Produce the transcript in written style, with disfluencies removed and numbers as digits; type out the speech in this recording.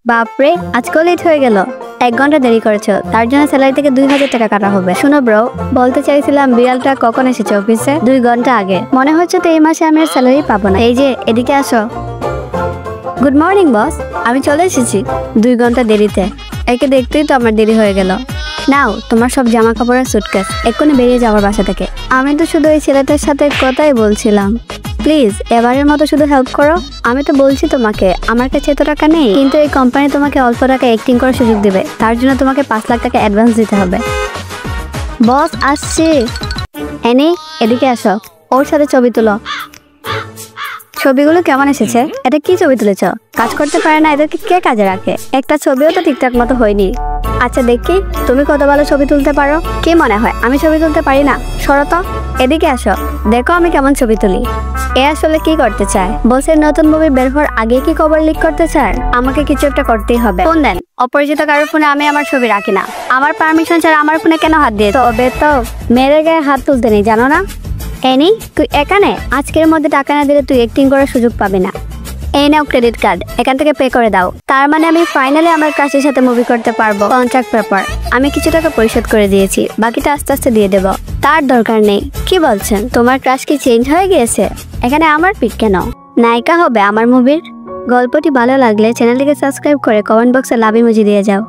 বাপরে, আজকেও লেট হয়ে গেল। 1 ঘন্টা দেরি করেছো, তার জন্য স্যালারি থেকে 2000 টাকা কাটা হবে। শোনো ব্রো, বলতে চাইছিলাম বিড়ালটা কখন এসেছে অফিসে? 2 ঘন্টা আগে। মনে হচ্ছে তো এই মাসে আমি আর স্যালারি পাবো না। এই যে এদিকে আসো। গুড মর্নিং বস, আমি চলে এসেছি 2 ঘন্টা দেরিতে। একে দেখতেই তো আমার দেরি হয়ে গেল। নাও তোমার সব জামা কাপড়ের সুটকেস, এক্ষুনি বেরিয়ে যাওয়ার বাসা থেকে। আমি তো শুধু এই ছেলেটার সাথে কথাই বলছিলাম। প্লিজ এবারের মতো শুধু হেল্প করো। আমি তো বলছি তোমাকে আমার কাছে এত টাকা নেই, কিন্তু এই কোম্পানি তোমাকে অল্প টাকা অ্যাক্টিং করার সুযোগ দিবে। তার জন্য তোমাকে 5 লাখ টাকা অ্যাডভান্স দিতে হবে। বস আসছে। এনে এদিকে আসো, ওর সাথে ছবি তুলো। ছবিগুলো কেমন এসেছে? এটা কি ছবি তুলেছ? কাজ করতে পারে না, এদেরকে কে কাজে রাখে? একটা ছবিও তো ঠিকঠাক মতো হয়নি। আচ্ছা দেখি তুমি কত ভালো ছবি তুলতে পারো। কি মনে হয় আমি ছবি তুলতে পারি না? সরো তো, এদিকে আসো, দেখো আমি কেমন ছবি তুলি। এ আসলে কি করতে চায়? বসের নতুন মুভি বের হওয়ার আগে কি খবর লিক করতে চায়? আমাকে কিছু একটা করতেই হবে। ফোন দেন। অপরিচিত কারোর ফোনে আমি আমার ছবি রাখি না। আমার পারমিশন ছাড়া আমার ফোনে কেন হাত দিয়ে? তবে তো মেরে গায়ে হাত তুলতে নেই, জানো না? এনি তুই এখানে আজকের মধ্যে টাকা না দিলে তুই অ্যাক্টিং করার সুযোগ পাবি না। এই নাও ক্রেডিট কার্ড, এখান থেকে পে করে দাও। তার মানে আমি ফাইনালি আমার ক্রাশের সাথে মুভি করতে পারবো। কন্ট্রাক্ট পেপার আমি কিছু টাকা পরিশোধ করে দিয়েছি, বাকিটা আস্তে আস্তে দিয়ে দেব। তার দরকার নেই। কি বলছেন? তোমার ক্রাশ কি চেঞ্জ হয়ে গিয়েছে? এখানে আমার পিক কেন? নায়িকা হবে আমার মুভির? গল্পটি ভালো লাগলে চ্যানেলটিকে সাবস্ক্রাইব করে কমেন্ট বক্সে লাভ ইমোজি দিয়ে যাও।